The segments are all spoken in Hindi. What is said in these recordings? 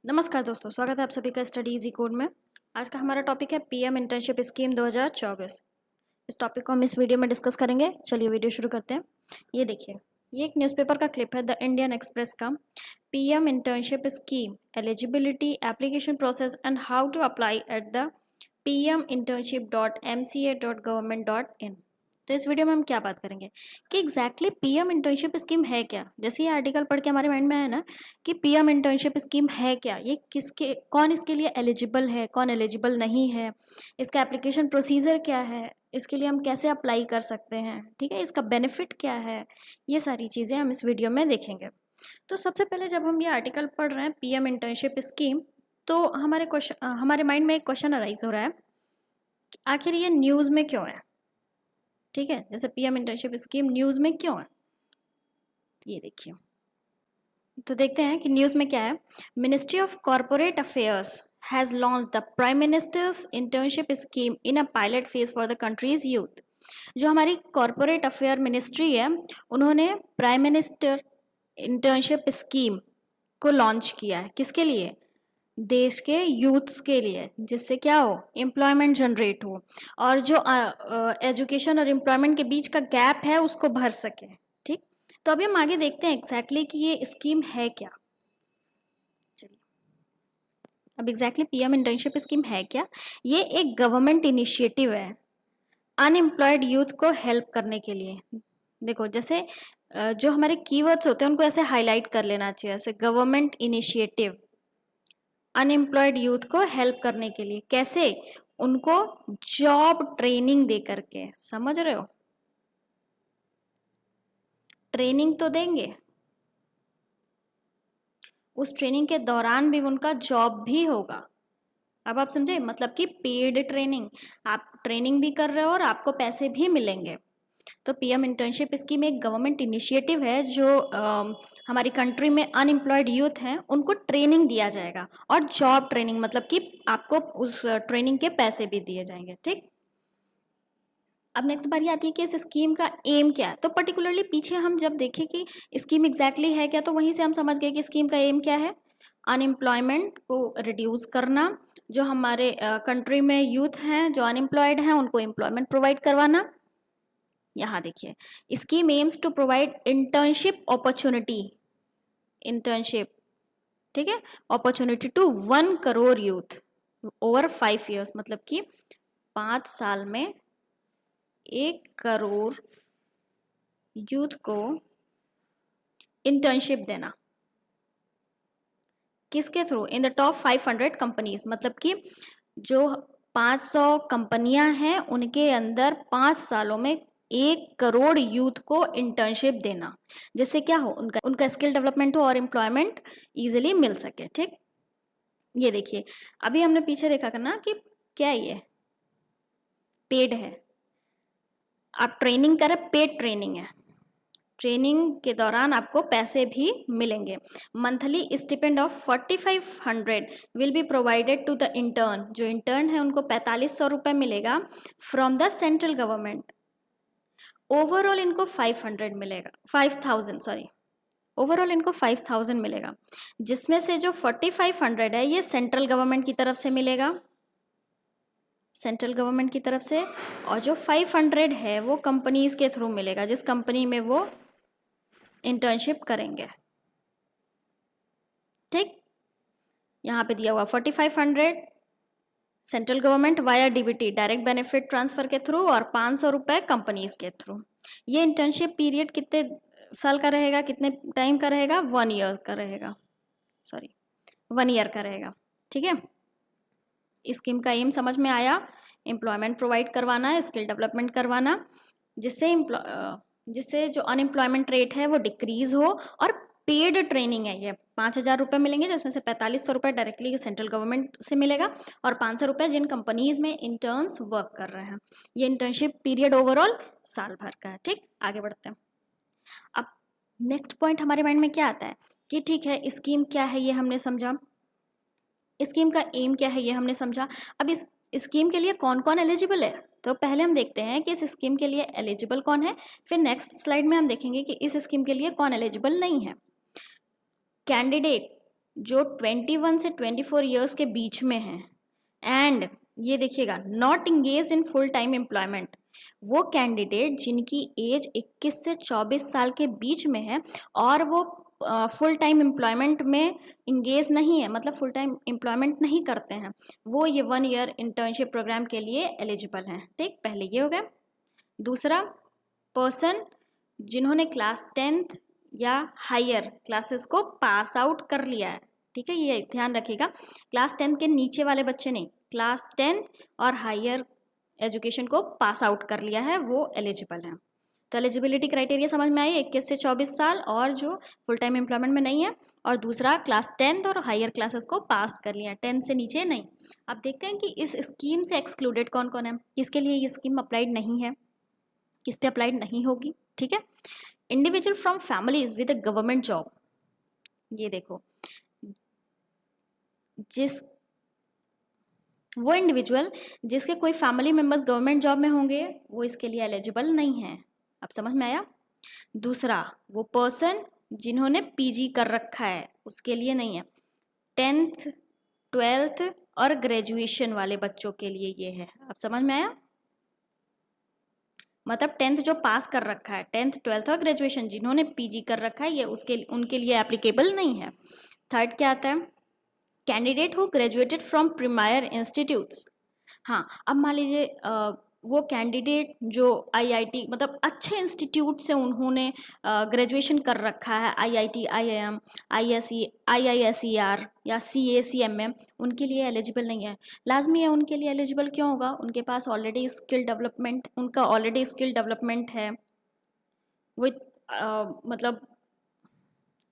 नमस्कार दोस्तों, स्वागत है आप सभी का स्टडी इजी कोड में। आज का हमारा टॉपिक है पीएम इंटर्नशिप स्कीम 2024। इस टॉपिक को हम इस वीडियो में डिस्कस करेंगे। चलिए वीडियो शुरू करते हैं। ये देखिए, ये एक न्यूज़पेपर का क्लिप है द इंडियन एक्सप्रेस का। PM internship scheme eligibility application process and how to apply at the pminternship.mca.government.in। तो इस वीडियो में हम क्या बात करेंगे कि एग्जैक्टली पीएम इंटर्नशिप स्कीम है क्या। जैसे ये आर्टिकल पढ़ के हमारे माइंड में आया ना कि पीएम इंटर्नशिप स्कीम है क्या, ये किसके कौन इसके लिए एलिजिबल है, कौन एलिजिबल नहीं है, इसका एप्लीकेशन प्रोसीजर क्या है, इसके लिए हम कैसे अप्लाई कर सकते हैं, ठीक है, इसका बेनिफिट क्या है, ये सारी चीज़ें हम इस वीडियो में देखेंगे। तो सबसे पहले जब हम ये आर्टिकल पढ़ रहे हैं पीएम इंटर्नशिप स्कीम, तो हमारे माइंड में एक क्वेश्चन अराइज हो रहा है कि आखिर ये न्यूज़ में क्यों है। ठीक है, जैसे पीएम इंटर्नशिप स्कीम न्यूज़ में क्यों है, ये देखिए। तो देखते हैं कि न्यूज़ में क्या है। Ministry of corporate affairs has launch the prime ministers internship scheme in a pilot phase for the countries youth. जो हमारी कॉरपोरेट अफेयर मिनिस्ट्री है, उन्होंने प्राइम मिनिस्टर इंटर्नशिप स्कीम को लॉन्च किया है। किसके लिए? देश के यूथ्स के लिए, जिससे क्या हो, एम्प्लॉयमेंट जनरेट हो और जो एजुकेशन और एम्प्लॉयमेंट के बीच का गैप है उसको भर सके। ठीक, तो अभी हम आगे देखते हैं एग्जैक्टली कि ये स्कीम है क्या। चलिए, अब एग्जैक्टली पीएम इंटर्नशिप स्कीम है क्या। ये एक गवर्नमेंट इनिशिएटिव है अनएम्प्लॉयड यूथ को हेल्प करने के लिए। देखो, जैसे जो हमारे कीवर्ड्स होते हैं उनको ऐसे हाईलाइट कर लेना चाहिए, जैसे गवर्नमेंट इनिशिएटिव अनएम्प्लॉयड यूथ को हेल्प करने के लिए। कैसे? उनको जॉब ट्रेनिंग दे करके, समझ रहे हो, ट्रेनिंग तो देंगे, उस ट्रेनिंग के दौरान भी उनका जॉब भी होगा। अब आप समझे, मतलब कि पेड ट्रेनिंग, आप ट्रेनिंग भी कर रहे हो और आपको पैसे भी मिलेंगे। तो पीएम इंटर्नशिप स्कीम एक गवर्नमेंट इनिशिएटिव है जो हमारी कंट्री में अनएम्प्लॉयड यूथ हैं उनको ट्रेनिंग दिया जाएगा, और जॉब ट्रेनिंग मतलब कि आपको उस ट्रेनिंग के पैसे भी दिए जाएंगे। ठीक, अब नेक्स्ट बारी आती है कि इस स्कीम का एम क्या है। तो पर्टिकुलरली पीछे हम जब देखें कि स्कीम एग्जैक्टली है क्या, तो वहीं से हम समझ गए कि स्कीम का एम क्या है, अनएम्प्लॉयमेंट को रिड्यूस करना, जो हमारे कंट्री में यूथ हैं जो अनएम्प्लॉयड हैं उनको एम्प्लॉयमेंट प्रोवाइड करवाना। यहाँ देखिए, scheme aims to provide internship opportunity, internship, ठीक है, opportunity to 1 crore youth over 5 years, मतलब कि 5 साल में 1 करोड़ यूथ को इंटर्नशिप देना। किसके through? In the top 500 companies, मतलब कि जो 500 कंपनियां हैं उनके अंदर 5 सालों में 1 करोड़ यूथ को इंटर्नशिप देना, जिससे क्या हो, उनका स्किल डेवलपमेंट हो और एम्प्लॉयमेंट इजीली मिल सके। ठीक, ये देखिए, अभी हमने पीछे देखा करना कि क्या ये पेड है, आप ट्रेनिंग करें, पेड ट्रेनिंग है, ट्रेनिंग के दौरान आपको पैसे भी मिलेंगे। Monthly stipend of 4500 will be provided to the intern, जो इंटर्न है उनको 4500 रुपये मिलेगा from the central government. Overall इनको 500 मिलेगा, 5000 सॉरी, ओवरऑल इनको 5000 मिलेगा, जिसमें से जो 4500 है ये सेंट्रल गवर्नमेंट की तरफ से मिलेगा, सेंट्रल गवर्नमेंट की तरफ से, और जो 500 है वो कंपनीज के थ्रू मिलेगा, जिस कंपनी में वो इंटर्नशिप करेंगे। ठीक, यहाँ पे दिया हुआ 4500 central government via DBT direct benefit transfer के थ्रू, और 500 रुपये कंपनीज के थ्रू। ये इंटर्नशिप पीरियड कितने साल का रहेगा, कितने टाइम का रहेगा? 1 year का रहेगा, सॉरी 1 year का रहेगा। ठीक है, स्कीम का एम समझ में आया, एम्प्लॉयमेंट प्रोवाइड करवाना है, स्किल डेवलपमेंट करवाना, जिससे जो अनएम्प्लॉयमेंट रेट है वो डिक्रीज हो, और पेड ट्रेनिंग है। ये 5000 रुपये मिलेंगे, जिसमें से 4500 रुपये डायरेक्टली सेंट्रल गवर्नमेंट से मिलेगा, और 500 रुपये जिन कंपनीज में इंटर्न्स वर्क कर रहे हैं। ये इंटर्नशिप पीरियड ओवरऑल साल भर का है। ठीक, आगे बढ़ते हैं। अब नेक्स्ट पॉइंट हमारे माइंड में क्या आता है कि ठीक है, स्कीम क्या है ये हमने समझा, स्कीम का एम क्या है ये हमने समझा। अब इस स्कीम के लिए कौन कौन एलिजिबल है, तो पहले हम देखते हैं कि इस स्कीम के लिए एलिजिबल कौन है, फिर नेक्स्ट स्लाइड में हम देखेंगे कि इस स्कीम के लिए कौन एलिजिबल नहीं है। कैंडिडेट जो 21 से 24 ईयर्स के बीच में हैं एंड ये देखिएगा not engage in full time employment, वो कैंडिडेट जिनकी एज 21 से 24 साल के बीच में है और वो फुल टाइम एम्प्लॉयमेंट में इंगेज नहीं है, मतलब फुल टाइम एम्प्लॉयमेंट नहीं करते हैं, वो ये 1 ईयर इंटर्नशिप प्रोग्राम के लिए एलिजिबल हैं। ठीक, पहले ये हो गया। दूसरा, पर्सन जिन्होंने क्लास 10th या हायर क्लासेस को पास आउट कर लिया है। ठीक है, ये ध्यान रखिएगा, क्लास 10th के नीचे वाले बच्चे नहीं, क्लास 10th और हायर एजुकेशन को पास आउट कर लिया है वो एलिजिबल है। तो एलिजिबिलिटी क्राइटेरिया समझ में आई, 21 से 24 साल और जो फुल टाइम एम्प्लॉयमेंट में नहीं है, और दूसरा क्लास 10th और हायर क्लासेस को पास कर लिया है, 10 से नीचे नहीं। अब देखते हैं कि इस स्कीम से एक्सक्लूडेड कौन कौन है, किसके लिए ये स्कीम अप्लाइड नहीं है, किस पे अप्लाइड नहीं होगी। ठीक है, individual from families with a government job, ये देखो वो इंडिविजुअल जिसके कोई फैमिली मेंबर्स गवर्नमेंट जॉब में होंगे वो इसके लिए एलिजिबल नहीं है। अब समझ में आया। दूसरा, वो पर्सन जिन्होंने पीजी कर रखा है उसके लिए नहीं है। 10th 12th और ग्रेजुएशन वाले बच्चों के लिए ये है। अब समझ में आया, मतलब 10th जो पास कर रखा है, 10th 12th और ग्रेजुएशन जिन्होंने पीजी कर रखा है ये उनके लिए एप्लीकेबल नहीं है। थर्ड क्या आता है, candidate who graduated from premier institutes. हाँ, अब मान लीजिए वो कैंडिडेट जो आईआईटी मतलब अच्छे इंस्टीट्यूट से उन्होंने ग्रेजुएशन कर रखा है, आईआईटी, आईआईएम, आईएसई, आईआईएसईआर या सीएसीएमएम, उनके लिए एलिजिबल नहीं है। लाजमी है उनके लिए एलिजिबल क्यों होगा, उनके पास ऑलरेडी स्किल डेवलपमेंट, उनका ऑलरेडी स्किल डेवलपमेंट है, वो मतलब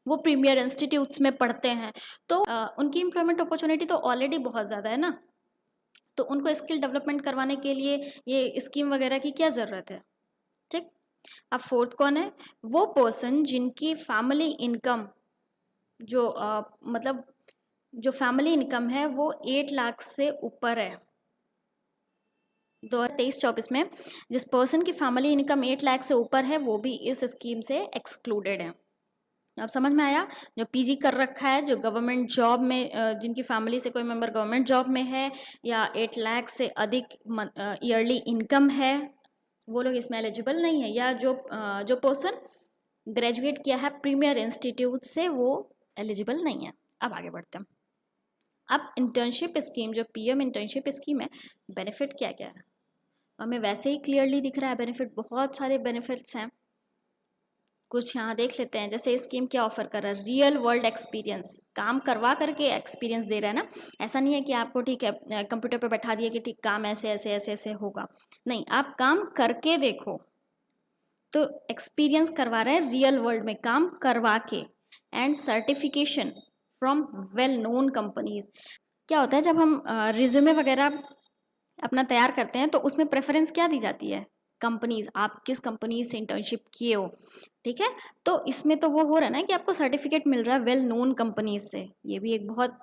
वो प्रीमियर इंस्टीट्यूट्स में पढ़ते हैं, तो उनकी एम्प्लॉयमेंट अपॉर्चुनिटी तो ऑलरेडी बहुत ज़्यादा है ना, तो उनको स्किल डेवलपमेंट करवाने के लिए ये स्कीम वगैरह की क्या ज़रूरत है। ठीक, अब फोर्थ कौन है, वो पर्सन जिनकी फैमिली इनकम जो मतलब जो फैमिली इनकम है वो 8 लाख से ऊपर है। 2023-24 में जिस पर्सन की फैमिली इनकम 8 लाख से ऊपर है वो भी इस स्कीम से एक्सक्लूडेड है। अब समझ में आया, जो पीजी कर रखा है, जो गवर्नमेंट जॉब में जिनकी फैमिली से कोई मेंबर गवर्नमेंट जॉब में है या 8 लाख से अधिक ईयरली इनकम है वो लोग इसमें एलिजिबल नहीं है, या जो पर्सन ग्रेजुएट किया है प्रीमियर इंस्टीट्यूट से वो एलिजिबल नहीं है। अब आगे बढ़ते हैं। अब इंटर्नशिप स्कीम, जो पीएम इंटर्नशिप स्कीम है, बेनिफिट क्या क्या है हमें वैसे ही क्लियरली दिख रहा है। बेनिफिट, बहुत सारे बेनिफिट्स हैं, कुछ यहाँ देख लेते हैं। जैसे स्कीम क्या ऑफर कर रहा है, रियल वर्ल्ड एक्सपीरियंस, काम करवा करके एक्सपीरियंस दे रहा है ना। ऐसा नहीं है कि आपको ठीक है कंप्यूटर पे बैठा दिया कि ठीक काम ऐसे ऐसे ऐसे ऐसे होगा, नहीं, आप काम करके देखो, तो एक्सपीरियंस करवा रहे हैं रियल वर्ल्ड में काम करवा के। And certification from well known companies. क्या होता है जब हम रिज्यूमे वगैरह अपना तैयार करते हैं तो उसमें प्रेफरेंस क्या दी जाती है, कंपनीज, आप किस कंपनी से इंटर्नशिप किए हो। ठीक है, तो इसमें तो वो हो रहा है ना कि आपको सर्टिफिकेट मिल रहा है वेल नोन कंपनीज से, ये भी एक बहुत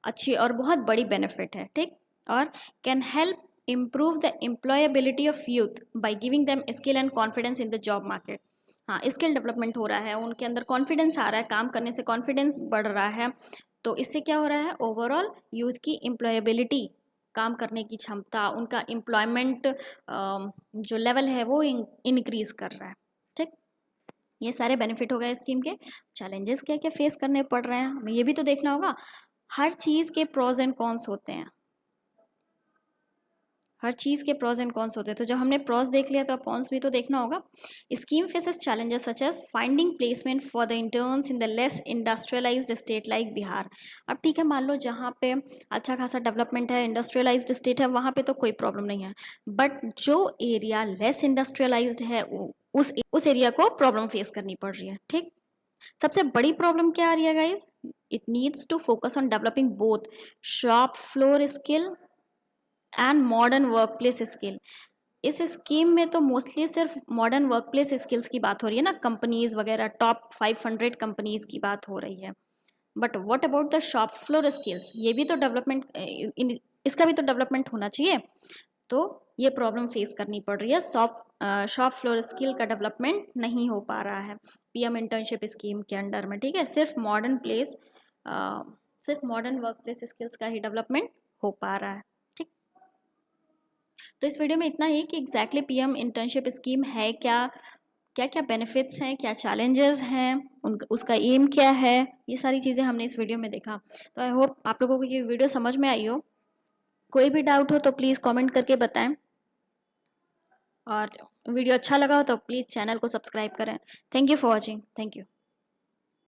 अच्छी और बहुत बड़ी बेनिफिट है। ठीक, और can help improve the employability of youth by giving them skill and confidence in the job market. हाँ, स्किल डेवलपमेंट हो रहा है, उनके अंदर कॉन्फिडेंस आ रहा है, काम करने से कॉन्फिडेंस बढ़ रहा है, तो इससे क्या हो रहा है, ओवरऑल यूथ की एम्प्लॉयबिलिटी, काम करने की क्षमता, उनका एम्प्लॉयमेंट जो लेवल है वो इंक्रीज कर रहा है। ठीक, ये सारे बेनिफिट हो गए स्कीम के। चैलेंजेस क्या क्या फेस करने पड़ रहे हैं हमें ये भी तो देखना होगा। हर चीज़ के प्रोज एंड कॉन्स होते हैं, हर चीज़ के प्रोज एंड कॉन्स होते हैं, तो जब हमने प्रोज देख लिया तो अब कॉन्स भी तो देखना होगा। Scheme faces challenges such as finding placement for the interns in the less industrialised state like Bihar. अब ठीक है, मान लो जहाँ पे अच्छा खासा डेवलपमेंट है, इंडस्ट्रियलाइज्ड स्टेट है, वहाँ पे तो कोई प्रॉब्लम नहीं है, बट जो एरिया लेस इंडस्ट्रियलाइज्ड है उस एरिया को प्रॉब्लम फेस करनी पड़ रही है। ठीक, सबसे बड़ी प्रॉब्लम क्या आ रही है guys, it needs to focus on developing both shop floor skill and modern workplace skill. इस स्कीम में तो मोस्टली सिर्फ मॉडर्न वर्क प्लेस स्किल्स की बात हो रही है ना, कंपनीज वगैरह टॉप 500 कंपनीज की बात हो रही है, but what about the shop floor skills, ये भी तो डेवलपमेंट, इसका भी तो डेवलपमेंट होना चाहिए। तो ये प्रॉब्लम फेस करनी पड़ रही है, शॉप फ्लोर स्किल का डेवलपमेंट नहीं हो पा रहा है पीएम इंटर्नशिप स्कीम के अंडर में। ठीक है, सिर्फ मॉडर्न प्लेस सिर्फ मॉडर्न वर्क प्लेस स्किल्स का ही डेवलपमेंट हो पा रहा है। ठीक, तो इस वीडियो में इतना ही कि एग्जैक्टली पीएम इंटर्नशिप स्कीम है क्या, क्या क्या बेनिफिट्स हैं, क्या चैलेंजेस हैं, उसका एम क्या है, ये सारी चीज़ें हमने इस वीडियो में देखा। तो आई होप आप लोगों को ये वीडियो समझ में आई हो। कोई भी डाउट हो तो प्लीज़ कमेंट करके बताएं, और वीडियो अच्छा लगा हो तो प्लीज़ चैनल को सब्सक्राइब करें। Thank you for watching. Thank you.